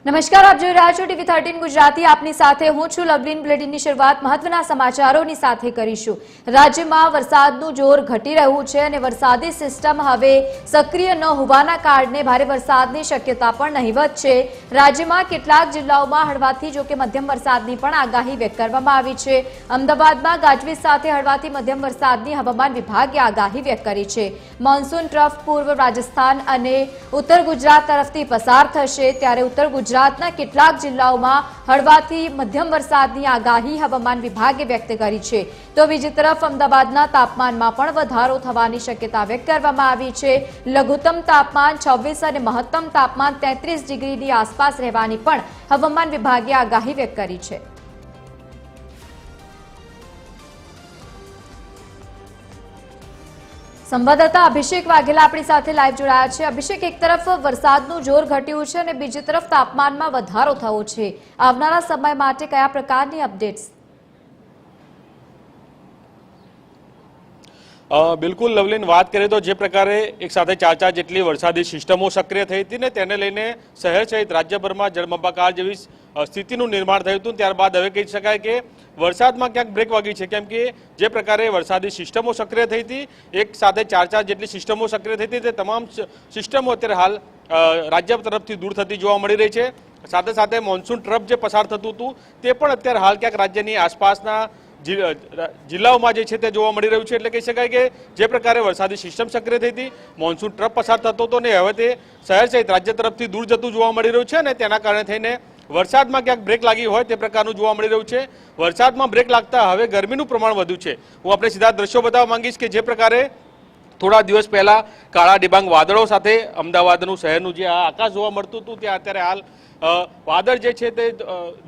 નમસ્કાર, આપ જોઈ રહ્યા છો ટીવી 13 ગુજરાતી। આપની સાથે હું છું લવલીન। બુલેટિનની શરૂઆત મહત્વના સમાચારોની સાથે કરીશું। રાજ્યમાં વરસાદનું જોર ઘટી રહ્યું છે અને વરસાદી સિસ્ટમ હવે સક્રિય ન હોવાના કારણે ભારે વરસાદની શક્યતા પણ નહીવત છે। રાજ્યમાં કેટલાક જિલ્લાઓમાં હળવાથી જો કે મધ્યમ વરસાદની પણ આગાહી વ્યક્ત કરવામાં આવી છે। અમદાવાદમાં ગાજવીજ સાથે હળવાથી મધ્યમ વરસાદની હવામાન વિભાગે આગાહી વ્યક્ત કરી છે। મોન્સૂન ટ્રફ પૂર્વ રાજસ્થાન અને ઉત્તર ગુજરાત તરફથી પસાર થશે, ત્યારે ઉત્તર ગુજરાતના કેટલાક જિલ્લાઓમાં હળવાથી મધ્યમ વરસાદની આગાહી હવામાન વિભાગે વ્યક્ત કરી છે। તો બીજી તરફ અમદાવાદના તાપમાનમાં પણ વધારો થવાની શક્યતા વ્યક્ત કરવામાં આવી છે। લઘુત્તમ તાપમાન 26 અને મહત્તમ તાપમાન 33 ડિગ્રીની આસપાસ રહેવાની પણ હવામાન વિભાગે આગાહી વ્યક્ત કરી છે। સંવાદદાતા અભિષેક વાઘેલા આપણી સાથે લાઈવ જોડાયા છે। અભિષેક, એક તરફ વરસાદનું જોર ઘટ્યું છે અને બીજી તરફ તાપમાનમાં વધારો થયો છે, આવનારા સમય માટે કયા પ્રકારની અપડેટ્સ? બિલકુલ લવલીન, વાત કરીએ તો જે પ્રકારે એક સાથે 4 જેટલી વરસાદી સિસ્ટમો સક્રિય થઈ હતી ને તેને લઈને શહેર સહિત રાજ્યભરમાં જળબંબાકાર જેવી સ્થિતિનું નિર્માણ થયું હતું। ત્યારબાદ હવે કહી શકાય કે વરસાદમાં ક્યાંક બ્રેક વાગી છે, કેમ કે જે પ્રકારે વરસાદી સિસ્ટમો સક્રિય થઈ હતી, એક સાથે 4 જેટલી સિસ્ટમો સક્રિય થઈ હતી, તે તમામ સિસ્ટમો અત્યારે હાલ રાજ્ય તરફથી દૂર થતી જોવા મળી રહી છે। સાથે સાથે મોન્સૂન ટ્રફ જે પસાર થતું હતું તે પણ અત્યારે હાલ ક્યાંક રાજ્યની આસપાસના જિલ્લાઓમાં જે છે તે જોવા મળી રહ્યું છે। એટલે કહી શકાય કે જે પ્રકારે વરસાદી સિસ્ટમ સક્રિય થઈ હતી, મોન્સૂન ટ્રફ પસાર થતો હતો ને હવે તે શહેર સહિત રાજ્ય તરફથી દૂર જતું જોવા મળી રહ્યું છે અને તેના કારણે થઈને વરસાદમાં ક્યાંક બ્રેક લાગી હોય તે પ્રકારનું જોવા મળી રહ્યું છે। વરસાદમાં બ્રેક લાગતા હવે ગરમીનું પ્રમાણ વધ્યું છે। હું આપણે સીધા દ્રશ્યો બતાવવા માંગીશ કે જે પ્રકારે થોડા દિવસ પહેલા કાળા ડિબાંગ વાદળો સાથે અમદાવાદનું શહેરનું જે આકાશ જોવા મળતું હતું, ત્યાં અત્યારે હાલ વાદળ જે છે તે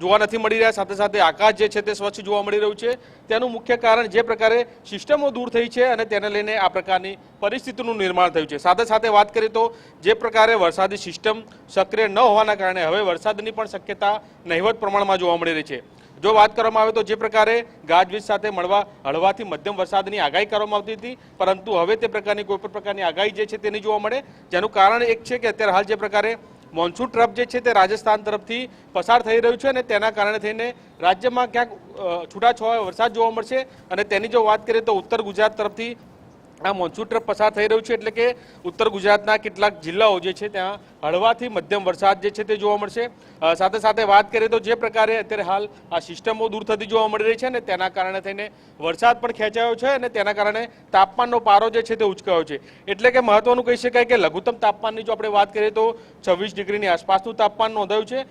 જોવા નથી મળી રહ્યા। સાથે સાથે આકાશ જે છે તે સ્વચ્છ જોવા મળી રહ્યું છે। તેનું મુખ્ય કારણ જે પ્રકારે સિસ્ટમો દૂર થઈ છે અને તેને લઈને આ પ્રકારની પરિસ્થિતિનું નિર્માણ થયું છે। સાથે સાથે વાત કરીએ તો જે પ્રકારે વરસાદી સિસ્ટમ સક્રિય ન હોવાના કારણે હવે વરસાદની પણ શક્યતા નહિવત પ્રમાણમાં જોવા મળી રહી છે। જો વાત કરવામાં આવે તો જે પ્રકારે ગાજવીજ સાથે હળવાથી મધ્યમ વરસાદની આગાહી કરવામાં આવતી હતી, પરંતુ હવે તે પ્રકારની કોઈ પણ પ્રકારની આગાહી જે છે તે નહીં જોવા મળે, જેનું કારણ એક છે કે અત્યારે હાલ જે પ્રકારે મોન્સૂન ટ્રફ જે છે તે રાજસ્થાન તરફથી પસાર થઈ રહ્યું છે અને તેના કારણે થઈને રાજ્યમાં ક્યાંક છૂટાછવાયા વરસાદ જોવા મળશે। અને તેની જો વાત કરીએ તો ઉત્તર ગુજરાત તરફથી આ મોન્સૂન ટ્રફ પસાર થઈ રહ્યું છે, એટલે કે ઉત્તર ગુજરાતના કેટલાક જિલ્લાઓ જે છે ત્યાં હળવાથી મધ્યમ વરસાદ જે છે તે જોવા મળશે। સાથે સાથે વાત કરીએ તો જે પ્રકારે અત્યારે હાલ આ સિસ્ટમો દૂર થતી જોવા મળી રહી છે અને તેના કારણે થઈને વરસાદ પણ ખેંચાયો છે અને તેના કારણે તાપમાનનો પારો જે છે તે ઉચકાયો છે। એટલે કે મહત્વનું કહી શકાય કે લઘુત્તમ તાપમાનની જો આપણે વાત કરીએ તો 26 ડિગ્રીની આસપાસનું તાપમાન નોંધાયું છે।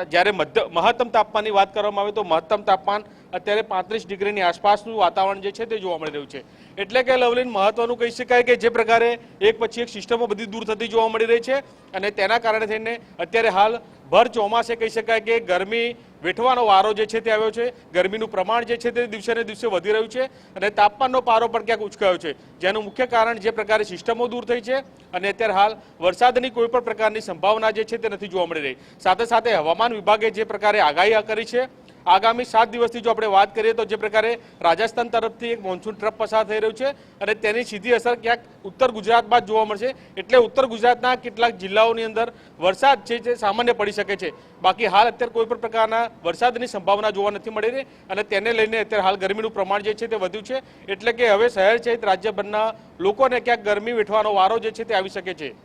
જ્યારે મહત્તમ તાપમાનની વાત કરવામાં આવે તો મહત્તમ તાપમાન અત્યારે 35 ડિગ્રીની આસપાસનું વાતાવરણ જે છે તે જોવા મળી રહ્યું છે। એટલે કે લવલીન, મહત્વનું કહી શકાય કે જે પ્રકારે એક પછી એક સિસ્ટમો બધી દૂર થતી જોવા મળી રહી છે અને તેના કારણે થઈને અત્યારે હાલ ભર ચોમાસે કહી શકાય કે ગરમી વેઠવાનો વારો જે છે તે આવ્યો છે। ગરમીનું પ્રમાણ જે છે તે દિવસે ને દિવસે વધી રહ્યું છે અને તાપમાનનો પારો પણ ક્યાંક ઉચકાયો છે, જેનું મુખ્ય કારણ જે પ્રકારે સિસ્ટમો દૂર થઈ છે અને અત્યારે હાલ વરસાદની કોઈ પણ પ્રકારની સંભાવના જે છે તે નથી જોવા મળી રહી। સાથે સાથે હવામાન વિભાગે જે પ્રકારે આગાહી કરી છે, આગામી 7 દિવસથી જો આપણે વાત કરીએ તો જે પ્રકારે રાજસ્થાન તરફથી એક મોન્સૂન ટ્રફ પસાર થઈ રહ્યું છે અને તેની સીધી અસર ક્યાંક ઉત્તર ગુજરાત બાદ જોવા મળશે। એટલે ઉત્તર ગુજરાતના કેટલાક જિલ્લાઓની અંદર વરસાદ છે જે સામાન્ય પડી શકે છે, બાકી હાલ અત્યારે કોઈ પણ પ્રકારના વરસાદની સંભાવના જોવા નથી મળી રહી અને તેને લઈને અત્યારે હાલ ગરમીનું પ્રમાણ જે છે તે વધ્યું છે। એટલે કે હવે શહેર સહિત રાજ્યભરના લોકોને ક્યાંક ગરમી વેઠવાનો વારો જે છે તે આવી શકે છે।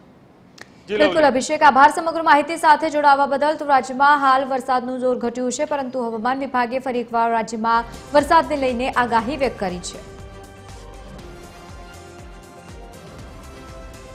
બિલકુલ અભિષેક, આભાર સમગ્ર માહિતી સાથે જોડાવા બદલ। તો રાજ્યમાં હાલ વરસાદનું જોર ઘટ્યું છે, પરંતુ હવામાન વિભાગે ફરી એકવાર રાજ્યમાં વરસાદને લઈને આગાહી વ્યક્ત કરી છે।